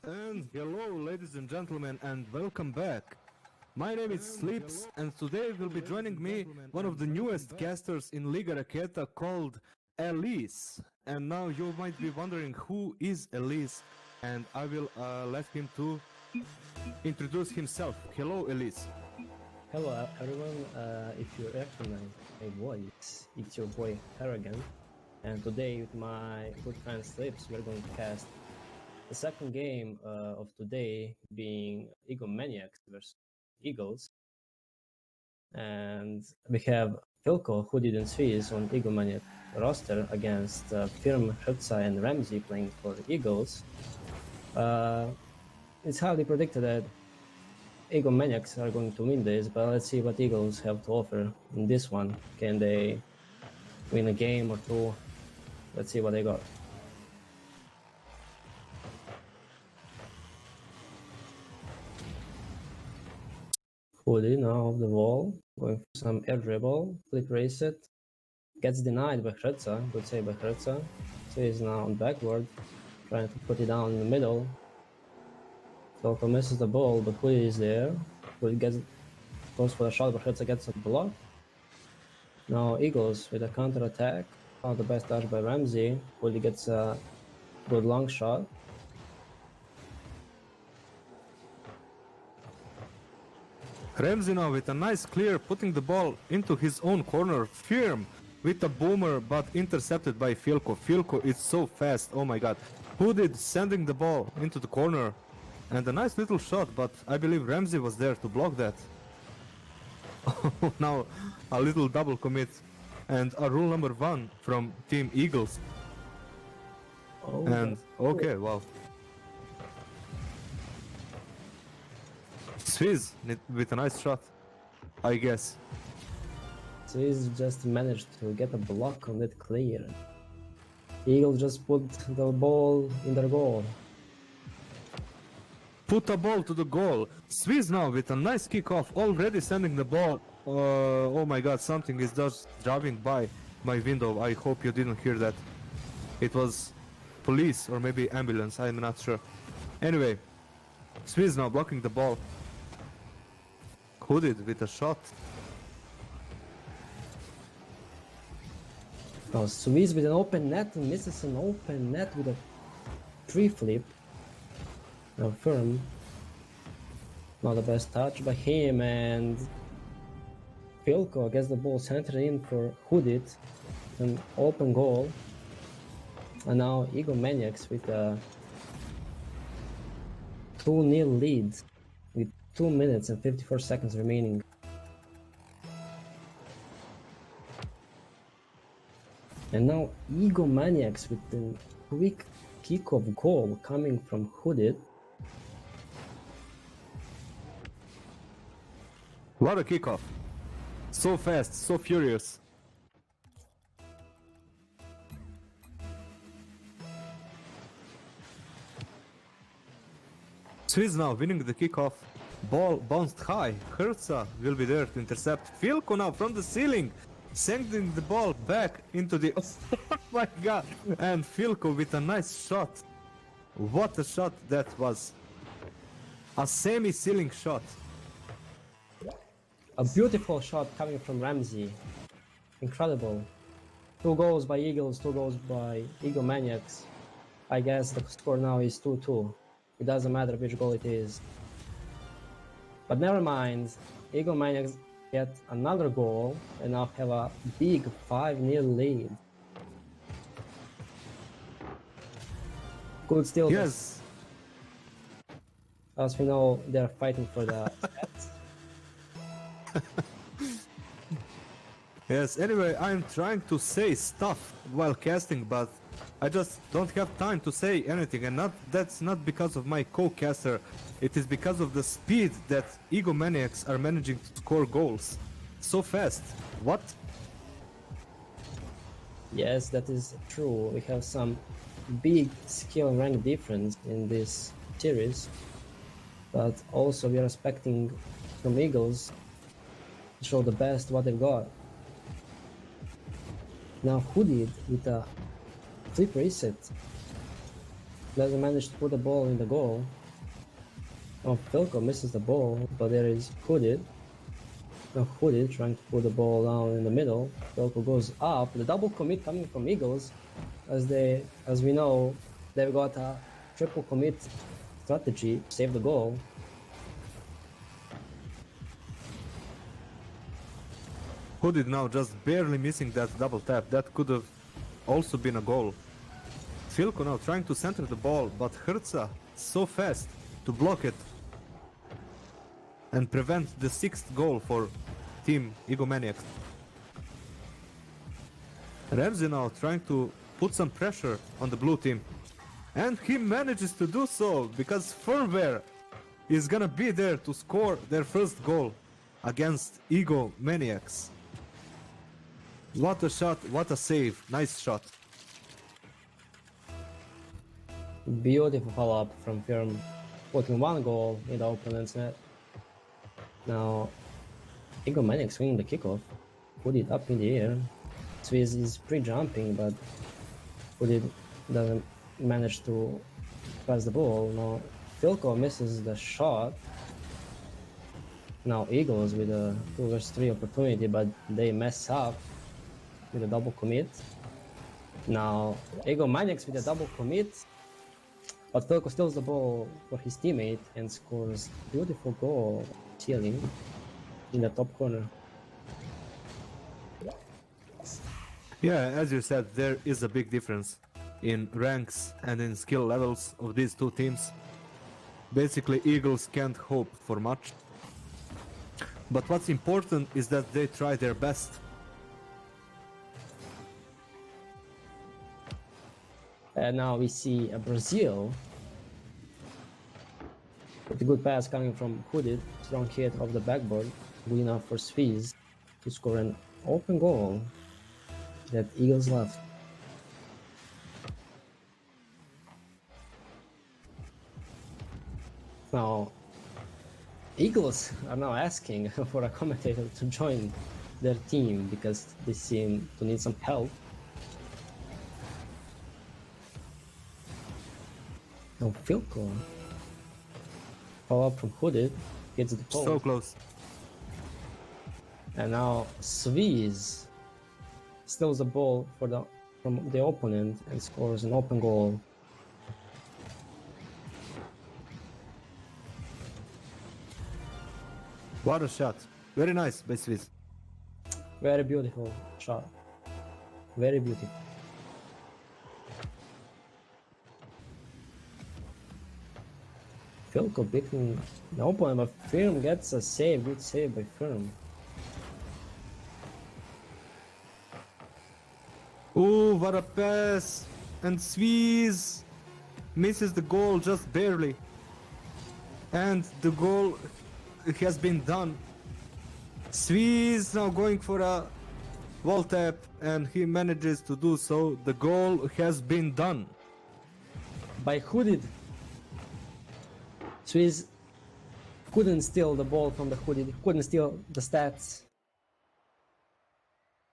And hello, ladies and gentlemen, and welcome back. My name is Sleeps, and today will be joining me one of the newest casters in Liga Raketa called Elise. And now you might be wondering who is Elise, and I will let him to introduce himself. Hello, Elise. Hello everyone, if you recognize my voice, it's your boy Harrigan, and today with my good friend Slips, we're going to cast the second game of today, being Maniacs versus Eagles. And we have Filko, who didn't Swiss on Maniac roster against Firm, Raketa and Ramsey playing for Eagles. It's hardly predicted that Maniacs are going to win this, but let's see what Eagles have to offer in this one. Can they win a game or two? Let's see what they got. Hoodie now off the wall, going for some air dribble, flip reset, gets denied by Raketa, good save by Raketa. So he's now on backward, trying to put it down in the middle. Filko misses the ball, but Hoodie is there. Hoodie goes for a shot, but Raketa gets a block. Now Eagles with a counter attack. Oh, the best touch by Ramsey. Hoodie gets a good long shot. Ramsey now with a nice clear, putting the ball into his own corner. Firm with a boomer, but intercepted by Filko. Filko is so fast, oh my god. Who did sending the ball into the corner? And a nice little shot, but I believe Ramsey was there to block that. Now a little double commit. And a rule number 1 from Team Eagles. Oh, and okay, wow. Swiss with a nice shot, I guess. So he's just managed to get a block on that clear. Eagles just put the ball in their goal. Put a ball to the goal. Swiss now with a nice kickoff, already sending the ball. Oh my god, something is just driving by my window. I hope you didn't hear that. It was police or maybe ambulance, I'm not sure. Anyway, Swiss now blocking the ball. Hooded with a shot. Oh, Swiss with an open net and misses an open net with a tree flip. Now Firm. Not the best touch by him, and Filko gets the ball centered in for Hooded. An open goal. And now Maniacs with a 2-0 lead with 2 minutes and 54 seconds remaining. And now Maniacs with the quick kickoff goal coming from Hooded. What a kickoff. So fast, so furious. Swiss now winning the kickoff. Ball bounced high. Raketa will be there to intercept. Filko now from the ceiling, sending the ball back into the... Oh my god! And Filko with a nice shot. What a shot that was. A semi-ceiling shot. A beautiful shot coming from Ramsey. Incredible. 2 goals by Eagles, 2 goals by Maniacs. I guess the score now is 2-2. It doesn't matter which goal it is. But never mind. Maniacs get another goal and now have a big 5-0 lead. Good steal. Yes. As we know, they're fighting for the stats. Yes, anyway, I'm trying to say stuff while casting, but I just don't have time to say anything, and that's not because of my co-caster. It is because of the speed that Maniacs are managing to score goals. So fast. What? Yes, that is true. We have some big skill rank difference in this series, but also we are expecting from Eagles to show the best what they've got. Now Hooded with a flip reset. doesn't manage to put the ball in the goal. Oh, Filko misses the ball, but there is Hooded. Now Hooded trying to put the ball down in the middle. Filko goes up. The double commit coming from Eagles, as we know, they've got a triple commit strategy to save the goal. Hooded now just barely missing that double tap. That could have also been a goal. Filko now trying to center the ball, but Herza so fast to block it and prevent the 6th goal for Team Maniacs. Ramsey now trying to put some pressure on the blue team. And he manages to do so because Firmware is gonna be there to score their first goal against Maniacs. What a shot, what a save, nice shot. Beautiful follow-up from Firm, putting one goal in the opponent's net. Now, Maniacs winning the kickoff, put it up in the air. Swiss is pre-jumping, but Hooded doesn't manage to pass the ball. Now, Filko misses the shot. Now Eagles with a 2-3 opportunity, but they mess up with a double commit. Now Maniacs with a double commit, but Filko steals the ball for his teammate and scores beautiful goal, ceiling in the top corner. Yeah, as you said, there is a big difference in ranks and in skill levels of these two teams. Basically, Eagles can't hope for much. But what's important is that they try their best. And now we see a Brazil with a good pass coming from Hooded, strong hit off the backboard, good enough for Swiss to score an open goal that Eagles left. Now, Eagles are now asking for a commentator to join their team because they seem to need some help. Now, Filko, follow up from Hooded, gets the post. So close. And now Swiss steals the ball from the opponent and scores an open goal. What a shot. Very nice by Swiss. Very beautiful shot. Very beautiful. Filko beating the opponent, but Firm gets a save. Good save by Firm. Ooh, what a pass! And Swiss misses the goal just barely. And the goal has been done. Swiss now going for a wall tap and he manages to do so. The goal has been done. By Hooded. Swiss couldn't steal the ball from the Hooded, couldn't steal the stats.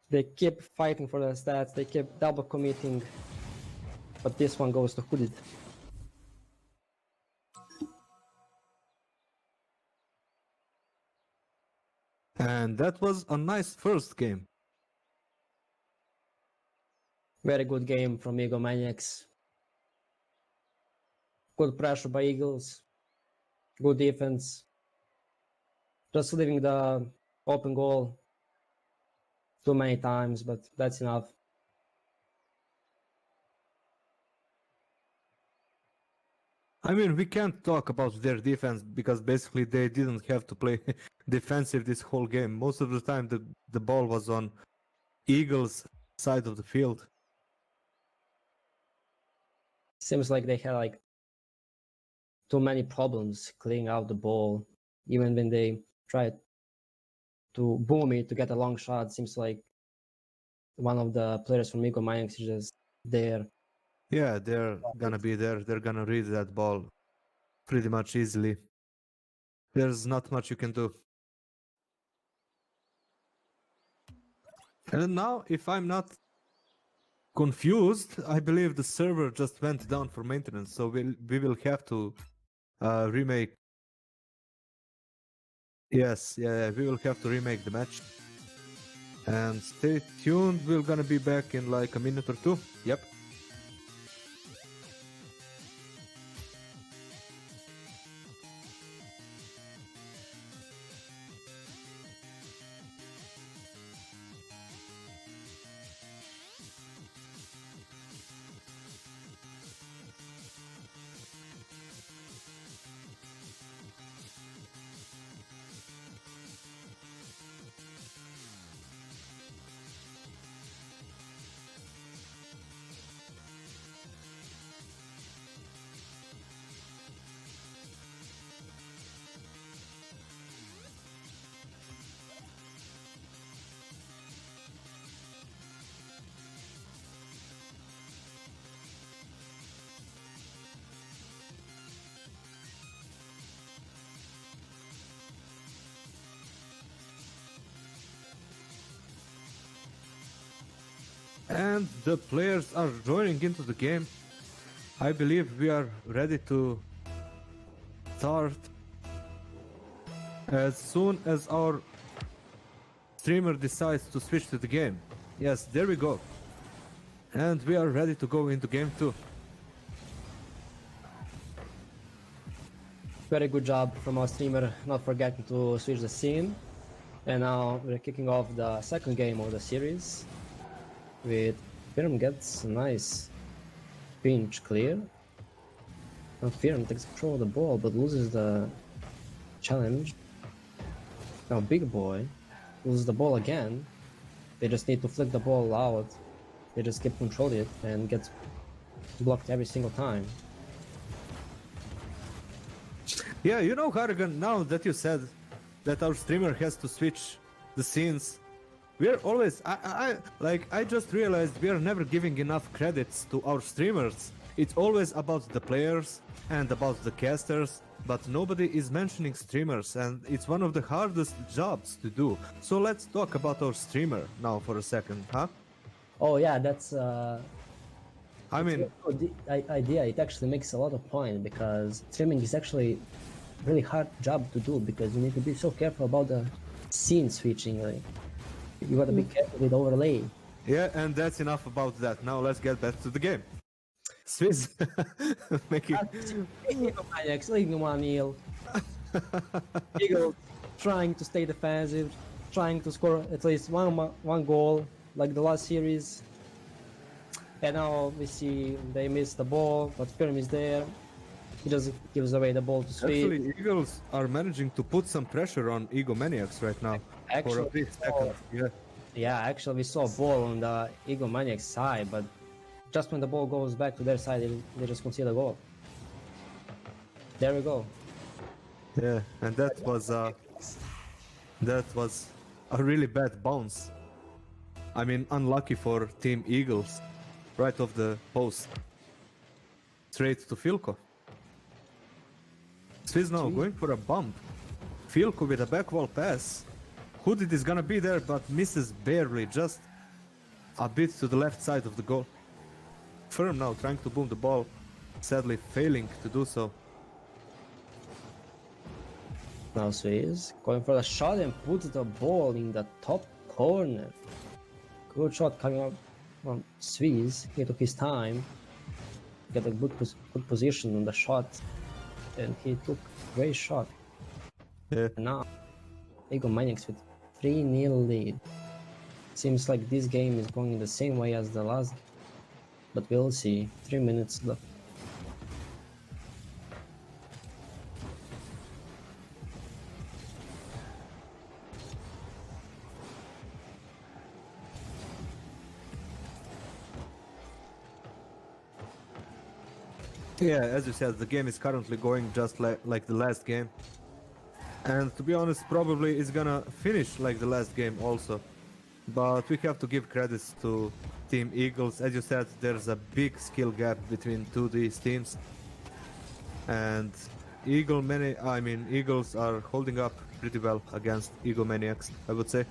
They kept fighting for the stats, they kept double committing, but this one goes to Hooded. And that was a nice first game. Very good game from Maniacs. Good pressure by Eagles. Good defense. Just leaving the open goal too many times, but that's enough. I mean, we can't talk about their defense because basically they didn't have to play defensive this whole game. Most of the time the ball was on Eagles' side of the field. Seems like they had too many problems clearing out the ball. Even when they tried to boom it to get a long shot, seems like one of the players from Maniacs is just there. Yeah, they're gonna be there. They're gonna read that ball pretty much easily. There's not much you can do. And now, if I'm not confused. I believe the server just went down for maintenance, so we will have to remake. Yes, yeah, we will have to remake the match. And stay tuned, we're gonna be back in like a minute or two. Yep. And the players are joining into the game. I believe we are ready to start as soon as our streamer decides to switch to the game. Yes, there we go. And we are ready to go into game 2. Very good job from our streamer not forgetting to switch the scene. And now we're kicking off the second game of the series. With Firm gets a nice pinch clear. And Firm takes control of the ball but loses the challenge. Now Big Boy loses the ball again. They just need to flick the ball out. They just keep controlling it and gets blocked every single time. Yeah, you know, Harrigan, now that you said that our streamer has to switch the scenes, we're always, I just realized we are never giving enough credits to our streamers. It's always about the players and about the casters, but nobody is mentioning streamers, and it's one of the hardest jobs to do. So let's talk about our streamer now for a second, huh? Oh yeah, that's I mean, a good idea. It actually makes a lot of point because streaming is actually really hard job to do because you need to be so careful about the scene switching. Like, you gotta be careful with overlay. yeah, and that's enough about that. Now let's get back to the game. Swiss, making Maniacs, leaving 1-0. Eagles trying to stay defensive, trying to score at least one goal like the last series. And now we see they missed the ball, but Firm is there. He just gives away the ball to Sweet. Actually, Eagles are managing to put some pressure on Ego Maniacs right now. For a brief second. Yeah, actually we saw a ball on the Eagle Maniacs side, but just when the ball goes back to their side, they just concede a goal. There we go. Yeah, and that was a really bad bounce. I mean, unlucky for Team Eagles. Right off the post. Straight to Filko. Swiss now going for a bump. Filko with a back wall pass. Hooded is gonna be there, but misses barely, just a bit to the left side of the goal. Firm now trying to boom the ball, sadly failing to do so. Now Swiss going for a shot and puts the ball in the top corner. Good shot coming up from Swiss. He took his time, get a good position on the shot, and he took a great shot. Yeah. Now, Eagle Maniacs with 3-0 lead. Seems like this game is going the same way as the last, but we'll see. 3 minutes left. Yeah, as you said, the game is currently going just like the last game. And to be honest, probably it's gonna finish like the last game also. But we have to give credits to Team Eagles. As you said, there's a big skill gap between these teams. And Eagles are holding up pretty well against Eagle Maniacs, I would say.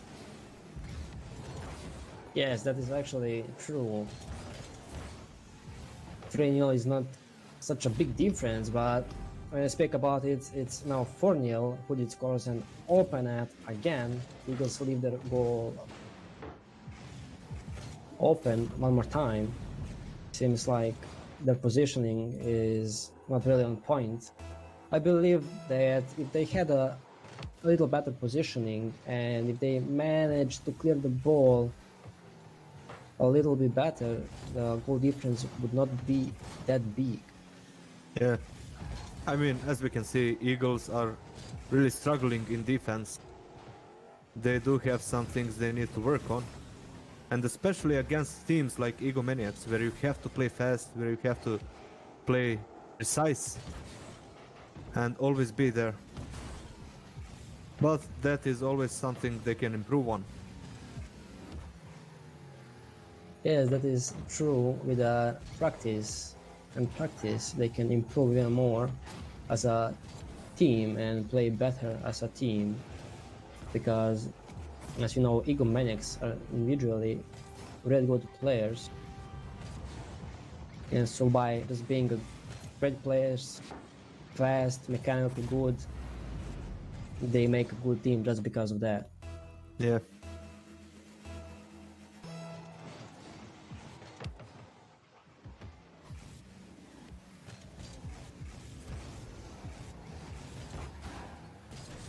Yes, that is actually true. 3-0 is not such a big difference, but when I speak about it, it's now 4-0. Hooded scores an open net again. Eagles leave their goal open one more time. Seems like their positioning is not really on point. I believe that if they had a little better positioning and if they managed to clear the ball a little bit better, the goal difference would not be that big. Yeah. I mean, as we can see, Eagles are really struggling in defense. They do have some things they need to work on. And especially against teams like Maniacs, where you have to play fast, where you have to play precise and always be there. But that is always something they can improve on. Yes, that is true. With practice and practice, they can improve even more as a team and play better as a team. Because, as you know, Maniacs are individually really good players. And so by just being great players, fast, mechanically good, they make a good team just because of that. Yeah.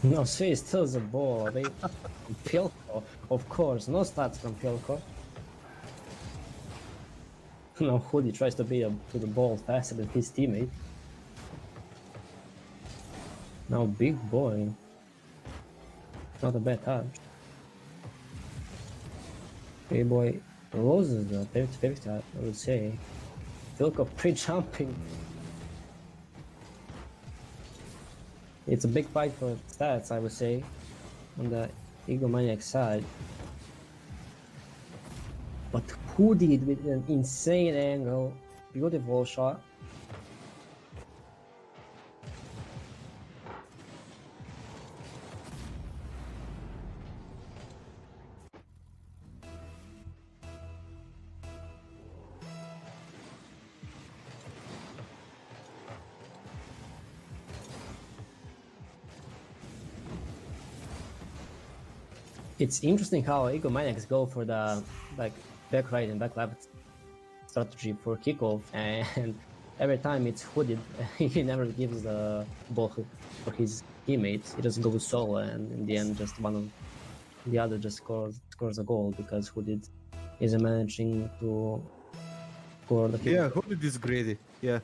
No, Sui steals the ball. They Pilko, of course. No stats from Pilko. No, Hoodie tries to beat to the ball faster than his teammate. Now Big Boy. Not a bad touch. Big Boy loses the 50-50, I would say. Pilko pre-jumping. It's a big fight for stats, I would say, on the Maniac side. But who did with an insane angle, beautiful shot. It's interesting how Maniacs go for the back right and back left strategy for kickoff, and every time it's Hooded. He never gives the ball for his teammates. He just goes solo, and in the end, just one of the other just scores a goal because Hooded is managing to score the kick. Yeah, Hooded is greedy. Yeah.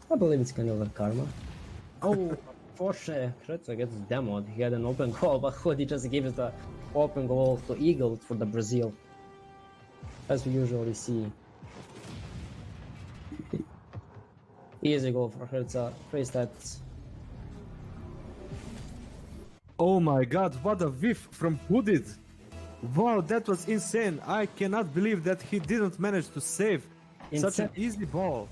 I believe it's kind of a karma. Oh. Fortunately, Raketa gets demoed. He had an open goal, but Hoodie just gives the open goal to Eagle for the Brazil. As we usually see. Easy goal for Raketa. 3 stats. Oh my god, what a whiff from Hooded! Wow, that was insane. I cannot believe that he didn't manage to save such an easy ball.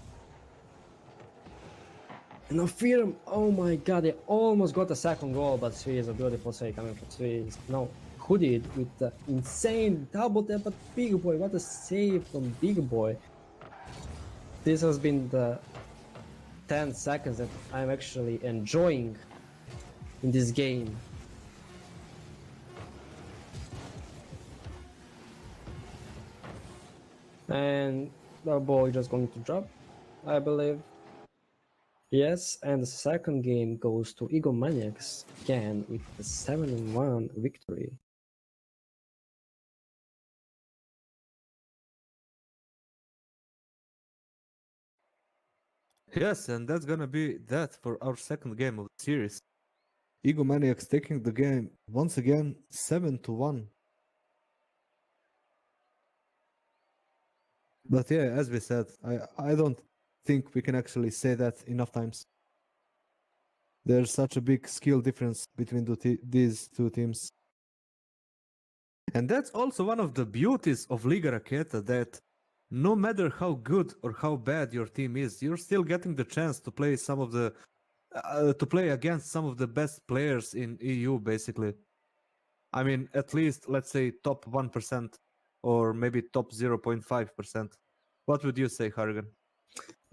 No fear! Oh my god, they almost got a second goal, but Sui is a beautiful save coming from Sui. No, Hooded with the insane double tap at Big Boy. What a save from Big Boy. This has been the 10 seconds that I'm actually enjoying in this game. And the ball is just going to drop, I believe. Yes, and the second game goes to Maniacs again with the 7-1 victory. Yes, and that's gonna be that for our second game of the series. Maniacs taking the game once again 7-1. But yeah, as we said, I don't think we can actually say that enough times. There's such a big skill difference between these two teams. And that's also one of the beauties of Liga Raketa, that no matter how good or how bad your team is, you're still getting the chance to play to play against some of the best players in EU, basically. I mean, at least, let's say, top 1%. or maybe top 0.5%. What would you say, Hargan?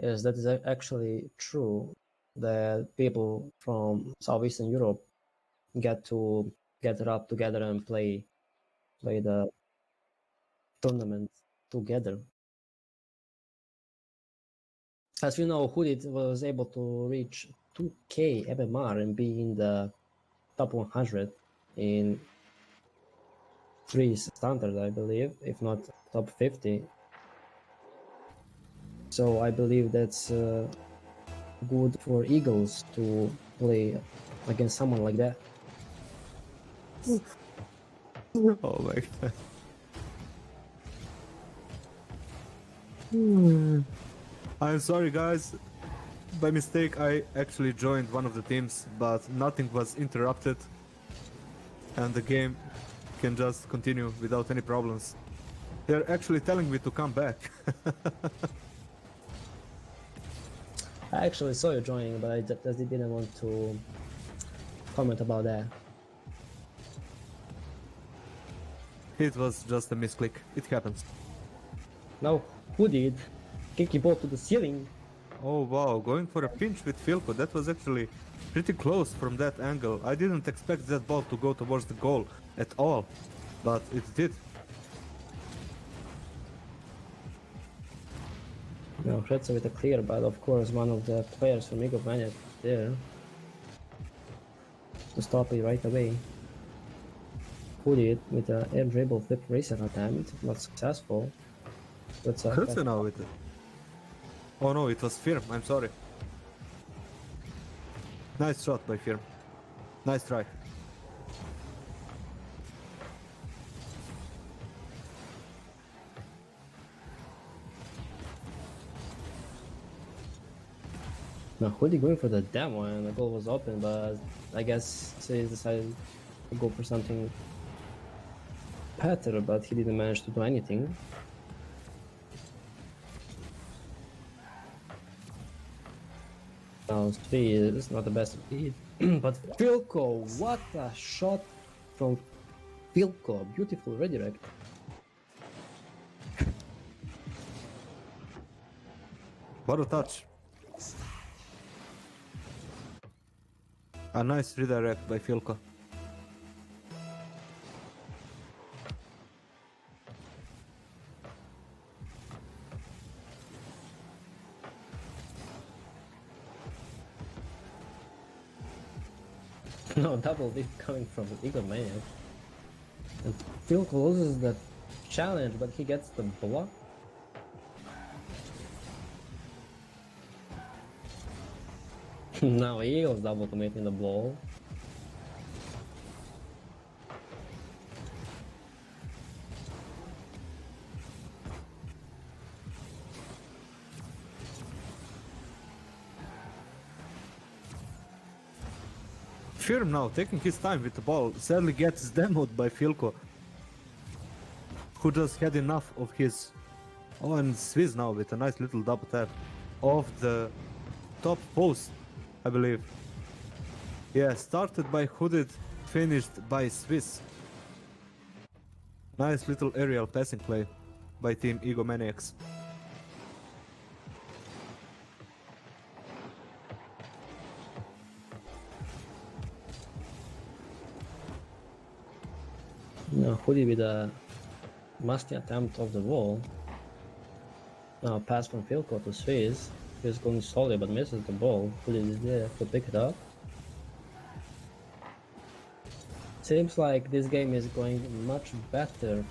Yes, that is actually true. That people from Southeastern Europe get to get up together and play the tournament together. As you know, Hooded was able to reach 2K MMR and be in the top 100 in 3 standard, I believe, if not top 50. So I believe that's good for Eagles to play against someone like that. Oh my god. I'm sorry, guys. By mistake, I actually joined one of the teams, but nothing was interrupted, and the game can just continue without any problems. They're actually telling me to come back. I actually saw you joining, but I just didn't want to comment about that. It was just a misclick. It happens. Now, Hooded kicking ball to the ceiling. Oh wow, going for a pinch with Filko. That was actually pretty close from that angle. I didn't expect that ball to go towards the goal at all, but it did. Now, Raketa with a clear, but of course one of the players from Maniacs there to stop it right away. Hooded with an air dribble flip racer attempt, not successful. That's a Now with it. Oh no, it was Firm. I'm sorry. Nice shot by Firm. Nice try. Now Hoodie going for the demo and the goal was open, but I guess he decided to go for something better, but he didn't manage to do anything. Now speed is not the best speed, but Filko, what a shot from Filko, beautiful redirect. What a touch. A nice redirect by Filko. No, double deep coming from Eagle Maniac. And Filko loses the challenge, but he gets the block. Now Eagle's double committing the ball. Firm now taking his time with the ball. Sadly gets demoed by Filko, who just had enough of his. Oh, and Swiss now with a nice little double tap off the top post, I believe. Yeah, started by Hooded, finished by Swiss. Nice little aerial passing play by Team Maniacs. Now Hoodie with a musty attempt of the wall. Now pass from Filko to Swiss. He's going slowly but misses the ball. Hoodie is there to pick it up. Seems like this game is going much better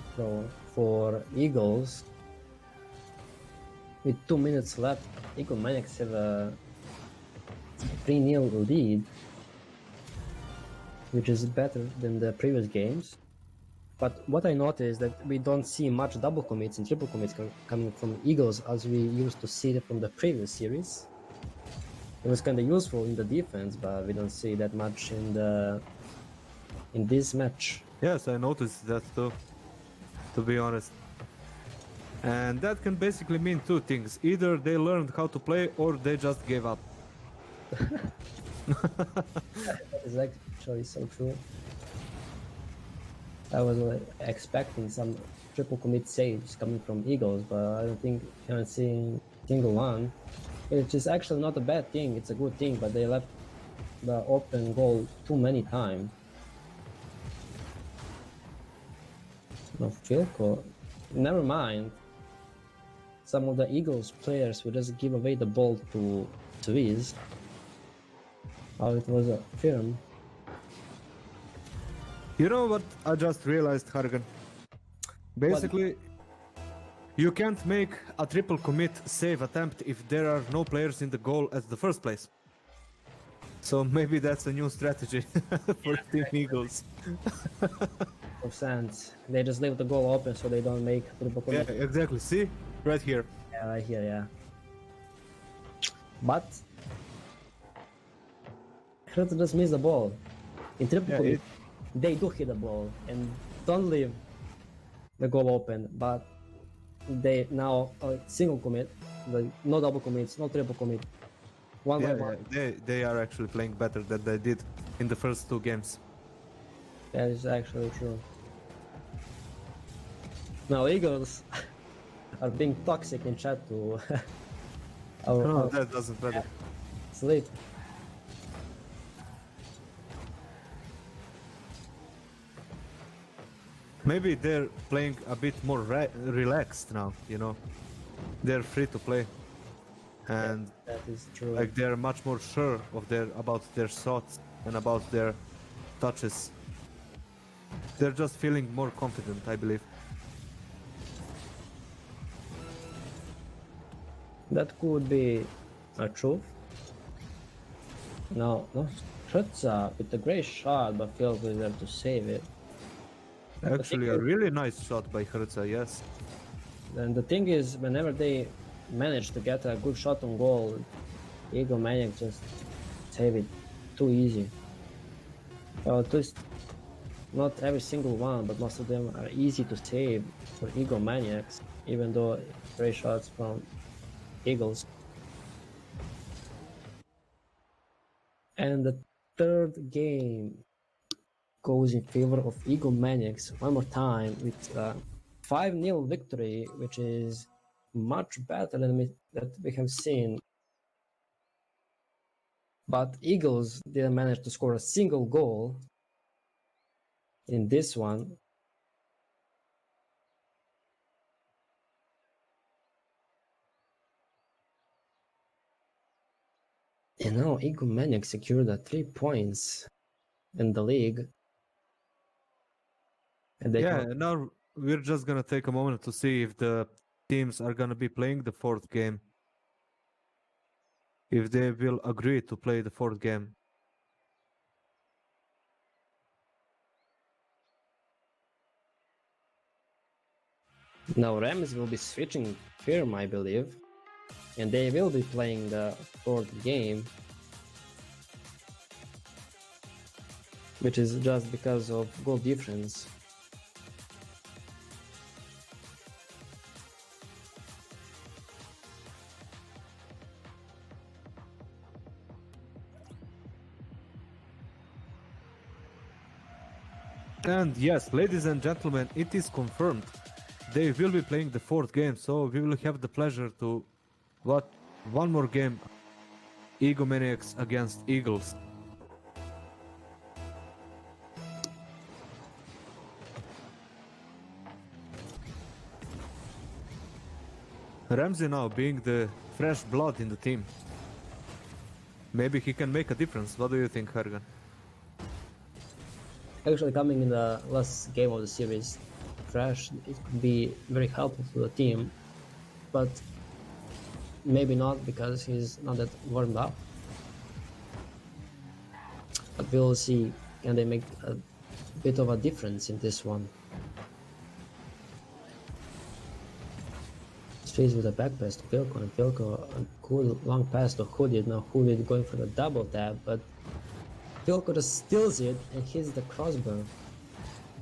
for Eagles. With 2 minutes left, Eagle Maniacs have a 3-0 lead, which is better than the previous games. But what I noticed that we don't see much double commits and triple commits coming from Eagles as we used to see it from the previous series. It was kind of useful in the defense, but we don't see that much in this match. Yes, I noticed that too, to be honest. And that can basically mean two things. Either they learned how to play or they just gave up. That is actually so true. I was expecting some triple commit saves coming from Eagles, but I don't think I haven't seen a single one. Which is actually not a bad thing, it's a good thing, but they left the open goal too many times. No, Filco, never mind. Some of the Eagles players would just give away the ball to Swiss. How it was a film. You know what I just realized, Hargan? Basically, you can't make a triple commit save attempt if there are no players in the goal at the first place. So maybe that's a new strategy for Team Eagles. Of sense. They just leave the goal open so they don't make triple Yeah, commit. exactly. See? Right here. Yeah, right here, yeah. But Raketa just miss the ball. In triple commit, they do hit the ball and don't leave the goal open, but they now single commit, no double commits, no triple commit. One by one. They are actually playing better than they did in the first two games. That is actually true. Now Eagles are being toxic in chat to our That doesn't matter. Sleep. Maybe they're playing a bit more relaxed now, you know. They're free to play. And that is true. like they're much more sure of about their shots and about their touches. They're just feeling more confident, I believe. That could be a truth. No, Raketa with a great shot, but failed with there to save it. Actually, a really nice shot by Raketa, yes. And the thing is, whenever they manage to get a good shot on goal, Eagle Maniacs just save it too easy. At least not every single one, but most of them are easy to save for Eagle Maniacs, even though great shots from Eagles. And the third game goes in favor of Eagle Maniacs one more time with a 5-0 victory, which is much better than that we have seen. But Eagles didn't manage to score a single goal in this one. And now Eagle Maniacs secured 3 points in the league. And they now we're just gonna take a moment to see if the teams are gonna be playing the fourth game. If they will agree to play the fourth game. Now Rams will be switching firm, I believe. And they will be playing the fourth game, which is just because of goal difference. And yes, ladies and gentlemen, it is confirmed. They will be playing the fourth game, so we will have the pleasure to watch one more game. Eagle Maniacs against Eagles. Ramsey now being the fresh blood in the team. Maybe he can make a difference. What do you think, Hargan? Actually, coming in the last game of the series, fresh, it could be very helpful to the team, but maybe not because he's not that warmed up. But we'll see, can they make a bit of a difference in this one. Space with a back pass to Filco, and Filco a cool long pass to Hooded. Now Hooded going for the double tap, but Filco just steals it and hits the crossbar.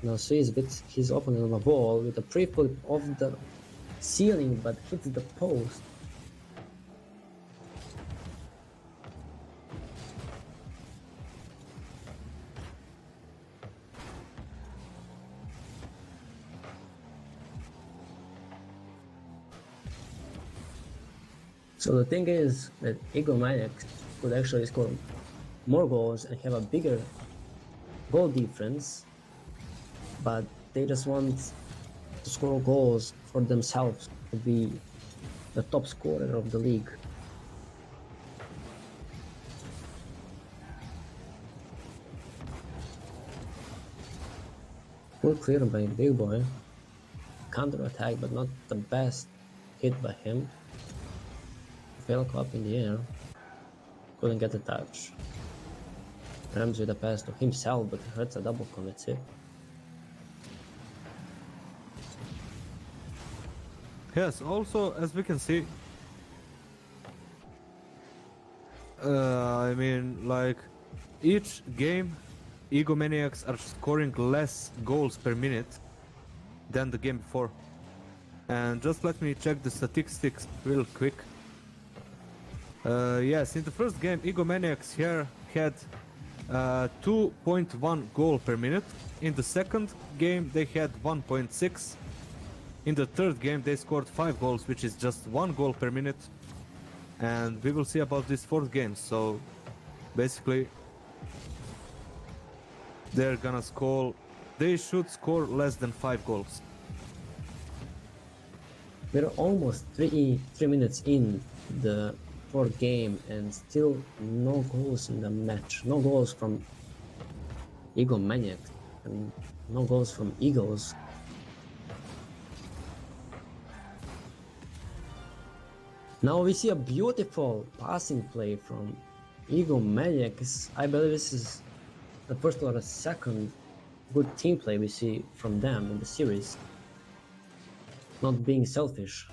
Now Swiss beats his opponent on the ball with a pre-flip off the ceiling, but hits the post. So the thing is that Maniacs could actually score more goals and have a bigger goal difference, but they just want to score goals for themselves to be the top scorer of the league. Good clear by Big Boy. Counter attack, but not the best hit by him. Falco up in the air. Couldn't get a touch. Rams with a pass to himself, but hurts a double commits it. Yes, also as we can see, I mean, like each game, Maniacs are scoring less goals per minute than the game before. And just let me check the statistics real quick. Yes, in the first game, Maniacs here had 2.1 goal per minute. In the second game, they had 1.6. In the third game, they scored 5 goals, which is just 1 goal per minute. And we will see about this fourth game. So basically, they're gonna score. They should score less than 5 goals. We're almost three minutes in the fourth game and still no goals in the match. No goals from Maniacs and no goals from Eagles. Now we see a beautiful passing play from Maniacs. I believe this is the first or the second good team play we see from them in the series. Not being selfish.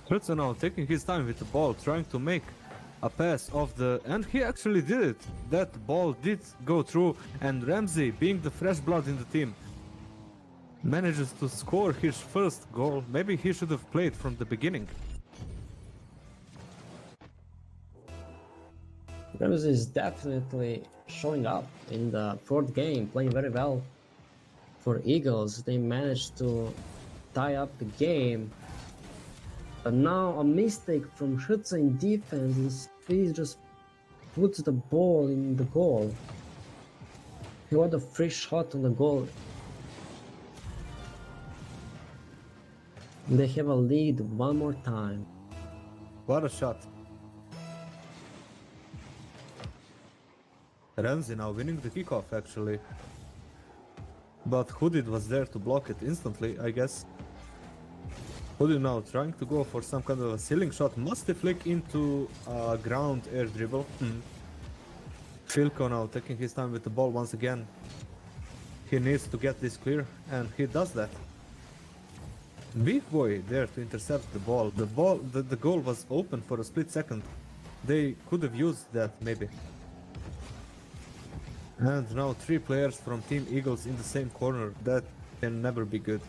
Hurtsa now taking his time with the ball, trying to make a pass off the... And he actually did it! That ball did go through, and Ramsey, being the fresh blood in the team, manages to score his first goal. Maybe he should have played from the beginning. Ramsey is definitely showing up in the fourth game, playing very well for Eagles. They managed to tie up the game. But now a mistake from Hurtsa in defense. He just puts the ball in the goal. He got a free shot on the goal. They have a lead one more time. What a shot. Ramsey now winning the kickoff actually. But Hooded was there to block it instantly, I guess. Hooded now trying to go for some kind of a ceiling shot. Must he flick into a ground air dribble? Filko now taking his time with the ball once again. He needs to get this clear, and he does that. Big Boy there to intercept the ball. The goal was open for a split second. They could have used that maybe. And now 3 players from Team Eagles in the same corner. That can never be good.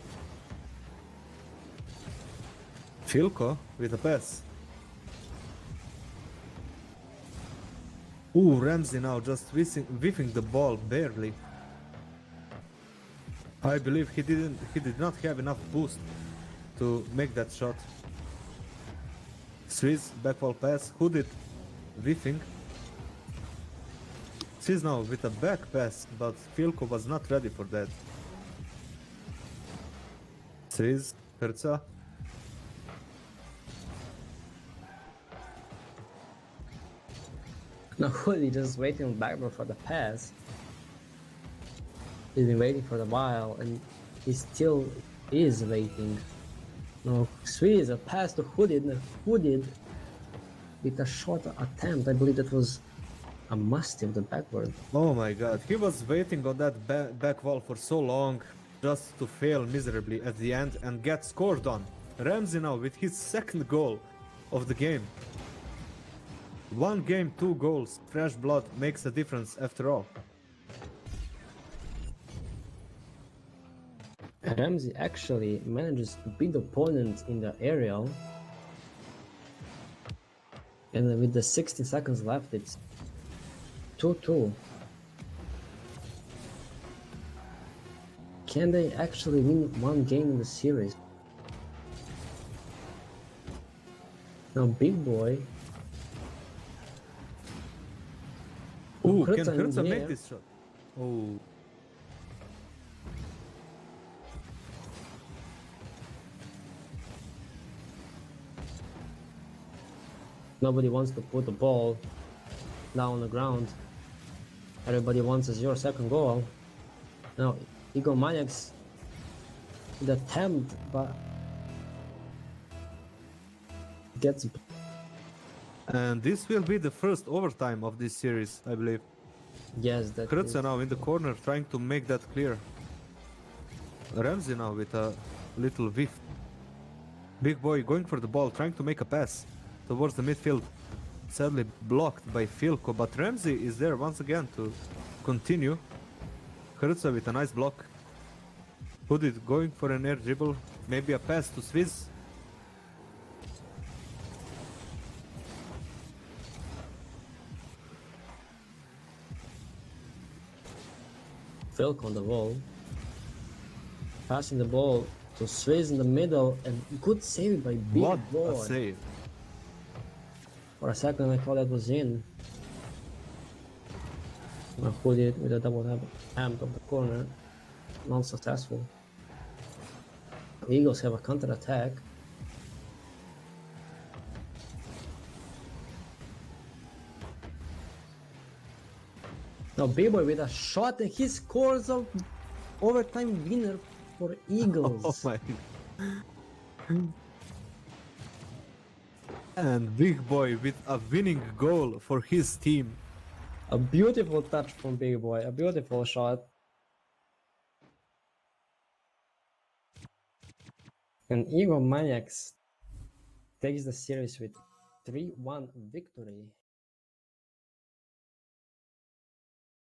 Filko with a pass. Ooh, Ramsey now just whiffing the ball barely. I believe he did not have enough boost to make that shot. Swiss backwall pass. Hooded whiffing. Swiss now with a back pass, but Filko was not ready for that. Swiss, Hurtsa. Now Hoodie just waiting on backboard for the pass. He's been waiting for a while and he still is waiting. Now Swiss a pass to Hooded with a short attempt. I believe that was a must of the backward. Oh my god, he was waiting on that back wall for so long just to fail miserably at the end and get scored on. Ramsey now with his second goal of the game. 1 game, 2 goals. Fresh blood makes a difference after all. Ramsey actually manages to beat the opponent in the aerial. And with the 60 seconds left, it's 2-2. Can they actually win one game in the series? Now, Big Boy. Ooh, can Raketa in Raketa the make air. this shot? Oh. Nobody wants to put the ball down on the ground. Everybody wants is your second goal. Now, Maniacs the attempt, but gets. And this will be the first overtime of this series, I believe. Yes, that Krutza is. now in the corner trying to make that clear. Ramsey now with a little whiff. Big Boy going for the ball, trying to make a pass towards the midfield. Sadly blocked by Filko, but Ramsey is there once again to continue. Krutza with a nice block. Hooded going for an air dribble, maybe a pass to Swizz. Filk on the wall. Passing the ball to Swizz in the middle, and good save by Big What Boy. a save. For a second I thought that was in. I put it with a double attempt of the corner. Not successful. Eagles have a counter attack. Now B-Boy with a shot, and he scores a overtime winner for Eagles. Oh my. And Big Boy with a winning goal for his team. A beautiful touch from Big Boy, a beautiful shot. And Maniacs takes the series with 3-1 victory.